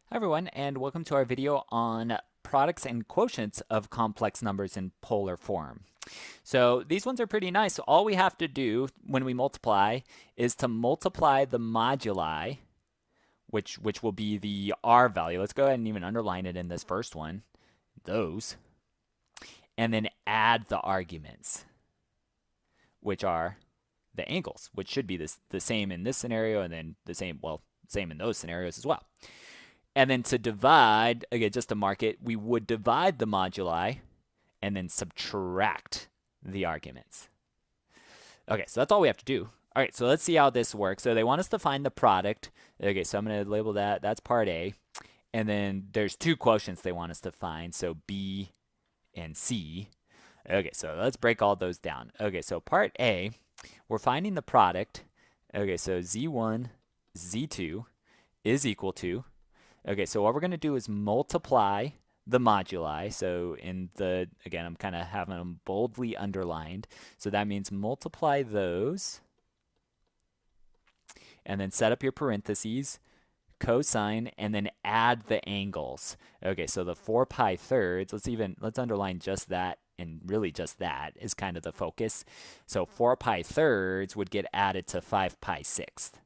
Hi everyone, and welcome to our video on products and quotients of complex numbers in polar form. So these ones are pretty nice. So all we have to do when we multiply is to multiply the moduli, which will be the r value. Let's go ahead and even underline it in this first one, those, and then add the arguments, which are the angles, which should be the same in this scenario and then the same, well, same in those scenarios as well. And then to divide, again, just to mark it, we would divide the moduli and then subtract the arguments. Okay, so that's all we have to do. All right, so let's see how this works. So they want us to find the product. Okay, so I'm going to label that. That's part A. And then there's two quotients they want us to find, so B and C. Okay, so let's break all those down. Okay, so part A, we're finding the product. Okay, so Z1, Z2 is equal to. Okay, so what we're going to do is multiply the moduli. So again, I'm kind of having them boldly underlined. So that means multiply those and then set up your parentheses, cosine, and then add the angles. Okay, so the 4 pi thirds, let's underline just that, and really just that is kind of the focus. So 4 pi thirds would get added to 5 pi sixth.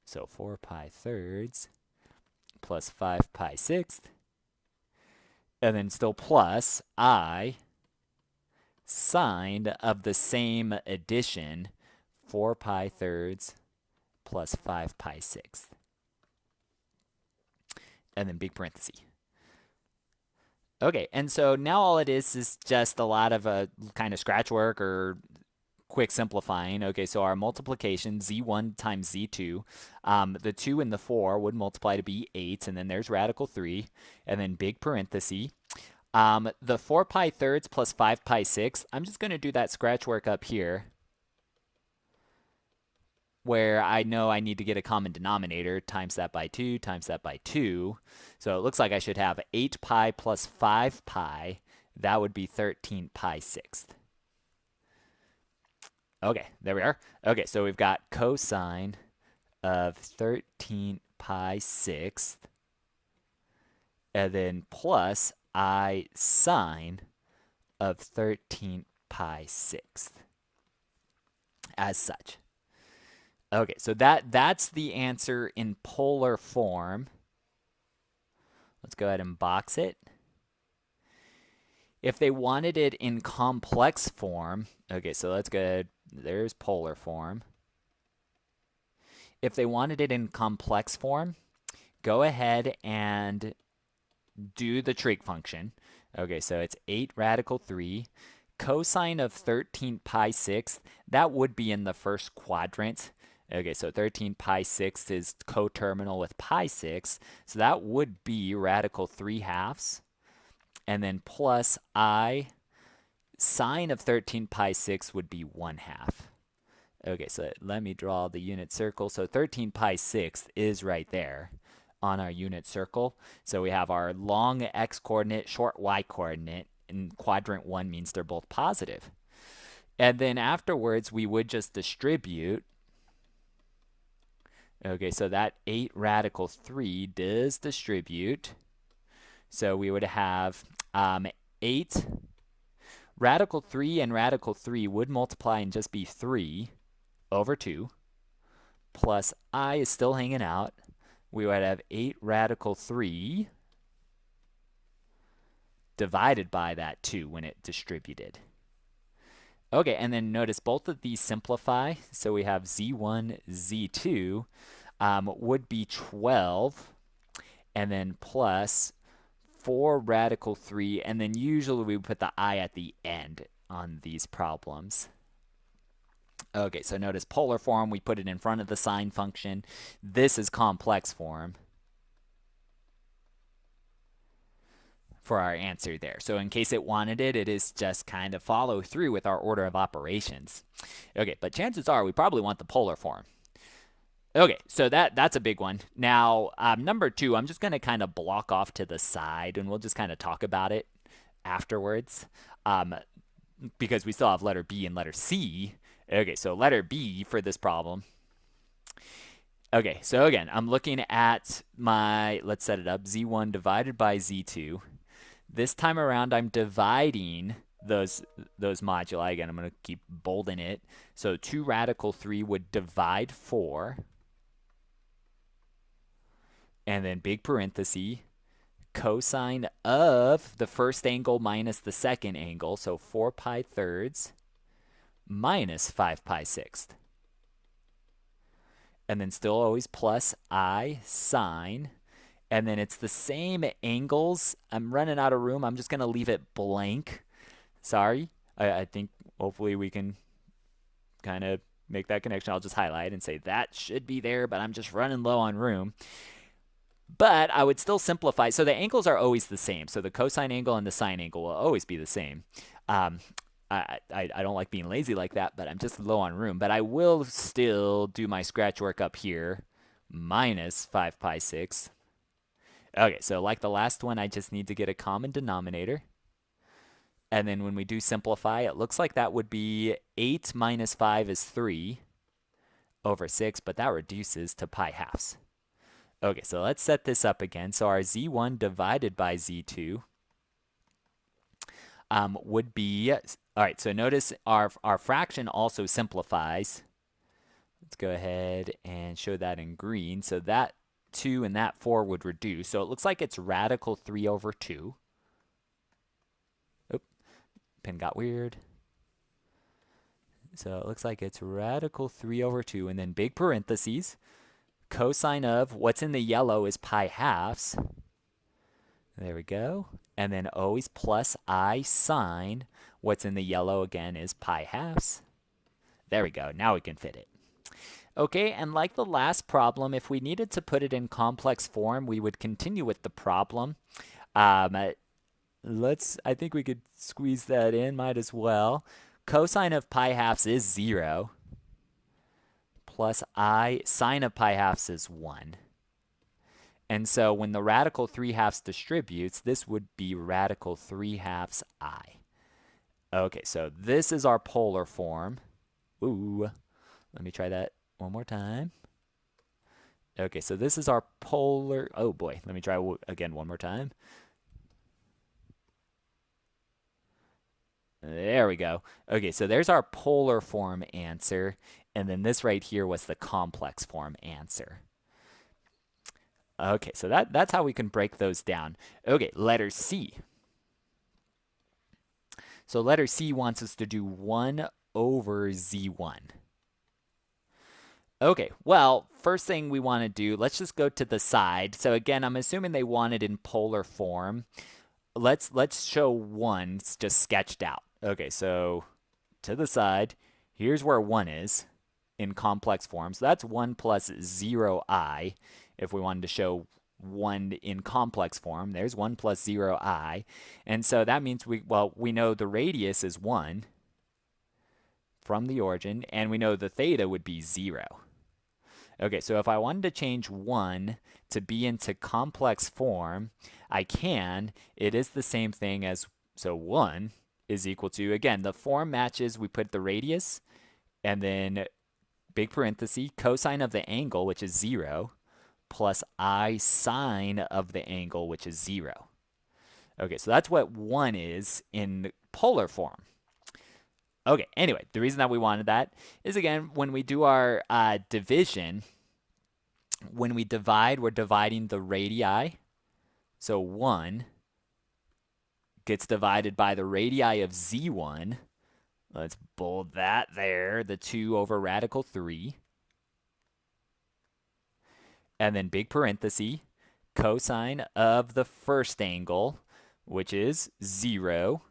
So 4 pi thirds plus 5 pi sixth, and then still plus I sine of the same addition, 4 pi thirds plus 5 pi sixth, and then big parenthesis. Okay, and so now all it is just a lot of kind of scratch work or quick simplifying. Okay, so our multiplication, z1 times z2, the 2 and the 4 would multiply to be 8, and then there's radical 3, and then big parenthesis. The 4 pi thirds plus 5 pi sixths, I'm just going to do that scratch work up here where I know I need to get a common denominator, times that by 2, times that by 2. So it looks like I should have 8 pi plus 5 pi. That would be 13 pi sixth. Okay, there we are. Okay, so we've got cosine of 13 pi sixth, and then plus I sine of 13 pi sixth as such. Okay, so that's the answer in polar form. Let's go ahead and box it. If they wanted it in complex form, okay, so let's go, there's polar form. If they wanted it in complex form, go ahead and do the trig function. Okay, so it's 8 radical 3. Cosine of 13 pi sixth, that would be in the first quadrant. Okay, so 13 pi sixth is coterminal with pi sixth, so that would be radical 3 halves. And then plus I sine of 13 pi sixth would be 1 half. Okay, so let me draw the unit circle. So 13 pi sixth is right there on our unit circle. So we have our long x coordinate, short y coordinate, and quadrant 1 means they're both positive. And then afterwards, we would just distribute. Okay, so that 8 radical 3 does distribute. So we would have 8 radical 3 and radical 3 would multiply and just be 3 over 2, plus I is still hanging out. We would have 8 radical 3 divided by that 2 when it distributed. Okay, and then notice both of these simplify. So we have z1, z2 would be 12, and then plus 4 radical 3, and then usually we put the I at the end on these problems. Okay, so notice polar form, we put it in front of the sine function. This is complex form for our answer there. So in case it wanted it, it is just kind of follow through with our order of operations. Okay, but chances are we probably want the polar form. Okay, so that's a big one. Now, number 2, I'm just going to kind of block off to the side, and we'll just kind of talk about it afterwards, because we still have letter B and letter C. Okay, so letter B for this problem. Okay, so again, I'm looking at my, let's set it up, z1 divided by z2. This time around, I'm dividing those moduli. Again, I'm going to keep bolding it. So 2 radical 3 would divide 4. And then big parenthesis, cosine of the first angle minus the second angle. So 4 pi thirds minus 5 pi sixth. And then still always plus I sine. And then it's the same angles. I'm running out of room. I'm just going to leave it blank. Sorry. I think hopefully we can kind of make that connection. I'll just highlight and say that should be there, but I'm just running low on room. But I would still simplify. So the angles are always the same. So the cosine angle and the sine angle will always be the same. I don't like being lazy like that, but I'm just low on room. But I will still do my scratch work up here, minus 5 pi sixth. Okay, so like the last one, I just need to get a common denominator. And then when we do simplify, it looks like that would be 8 minus 5 is 3 over 6, but that reduces to pi halves. Okay, so let's set this up again. So our z1 divided by z2 would be, all right, so notice our fraction also simplifies. Let's go ahead and show that in green. So that 2 and that 4 would reduce. So it looks like it's radical 3 over 2. Oop, pen got weird. So it looks like it's radical 3 over 2, and then big parentheses. Cosine of what's in the yellow is pi halves. There we go. And then always plus I sine what's in the yellow again is pi halves. There we go. Now we can fit it. Okay, and like the last problem, if we needed to put it in complex form, we would continue with the problem. I think we could squeeze that in, might as well. Cosine of pi halves is 0. Plus I sine of pi halves is 1. And so when the radical 3 halves distributes, this would be radical 3 halves I. Okay, so this is our polar form. Ooh, let me try that one more time. Okay, so this is our polar, oh boy, let me try again one more time. There we go. Okay, so there's our polar form answer, and then this right here was the complex form answer. Okay, so that's how we can break those down. Okay, letter C. So letter C wants us to do 1 over z1. Okay, well, first thing we want to do, let's just go to the side. So again, I'm assuming they want it in polar form. Let's show 1 just sketched out. Okay, so to the side, here's where 1 is in complex form. So that's 1 plus 0i. If we wanted to show 1 in complex form, there's 1 plus 0i. And so that means we know the radius is 1 from the origin, and we know the theta would be 0. Okay, so if I wanted to change 1 to be into complex form, I can. It is the same thing as, so 1 is equal to, again, the form matches, we put the radius, and then big parenthesis, cosine of the angle, which is 0, plus I sine of the angle, which is 0. Okay, so that's what 1 is in polar form. Okay, anyway, the reason that we wanted that is, again, when we do our division, when we divide, we're dividing the radii. So 1 gets divided by the radii of z1. Let's bold that there, the 2 over radical 3. And then big parenthesis, cosine of the first angle, which is 0.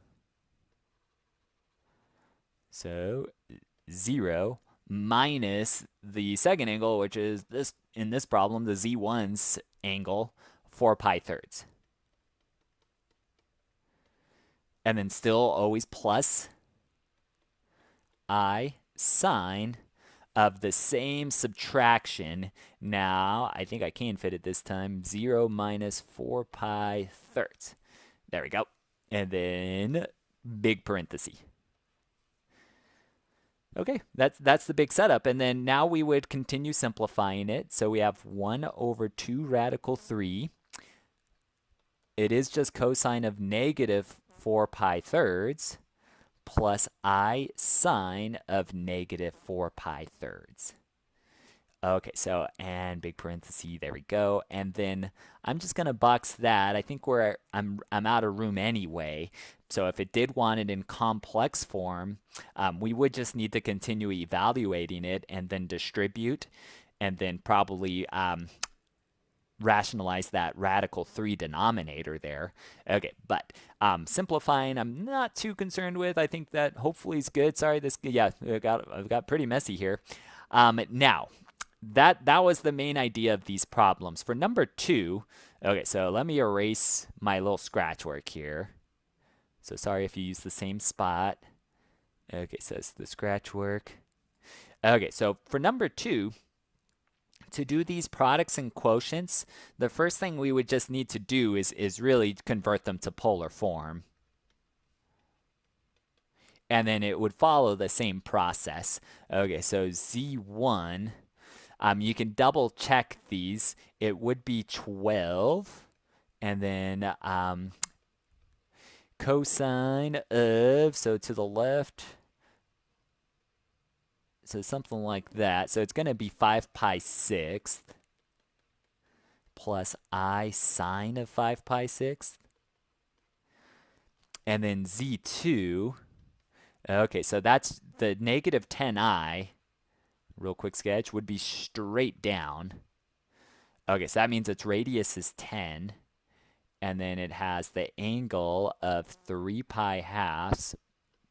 So 0 minus the second angle, which is this, in this problem, the z1's angle, 4 pi thirds. And then still always plus I sine of the same subtraction. Now, I think I can fit it this time. 0 minus 4 pi thirds. There we go. And then big parenthesis. Okay, that's the big setup. And then now we would continue simplifying it. So we have 1 over 2 radical 3. It is just cosine of negative 4 pi thirds plus I sine of negative 4 pi thirds. Okay, so, and big parenthesis, there we go. And then I'm just gonna box that. I think I'm out of room anyway. So if it did want it in complex form, we would just need to continue evaluating it and then distribute, and then probably rationalize that radical 3 denominator there. Okay, but simplifying, I'm not too concerned with. I think that hopefully is good. Sorry, I've got pretty messy here. Now, that was the main idea of these problems. For number 2, okay, so let me erase my little scratch work here. So sorry if you use the same spot. Okay, so it's the scratch work. Okay, so for number 2, to do these products and quotients, the first thing we would just need to do is really convert them to polar form. And then it would follow the same process. Okay, so Z1, you can double check these. It would be 12, and then cosine of, so to the left, so something like that. So it's going to be 5 pi sixth plus I sine of 5 pi sixth. And then Z2, okay, so that's the negative 10i, real quick sketch, would be straight down. Okay, so that means its radius is 10, and then it has the angle of 3 pi halves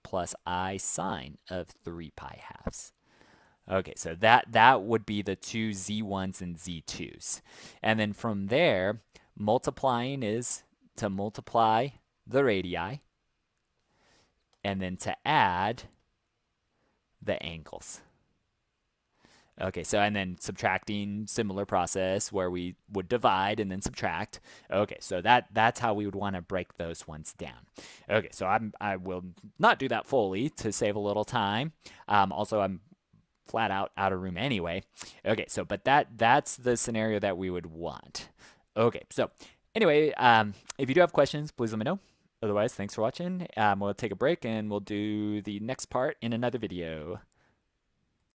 plus I sine of 3 pi halves. Okay, so that would be the two Z1s and Z2s. And then from there, multiplying is to multiply the radii, and then to add the angles. Okay, so and then subtracting, similar process where we would divide and then subtract. Okay, so that's how we would want to break those ones down. Okay, so I will not do that fully to save a little time. Also, I'm flat out of room anyway. Okay, so but that's the scenario that we would want. Okay, so anyway, if you do have questions, please let me know. Otherwise, thanks for watching. We'll take a break and we'll do the next part in another video.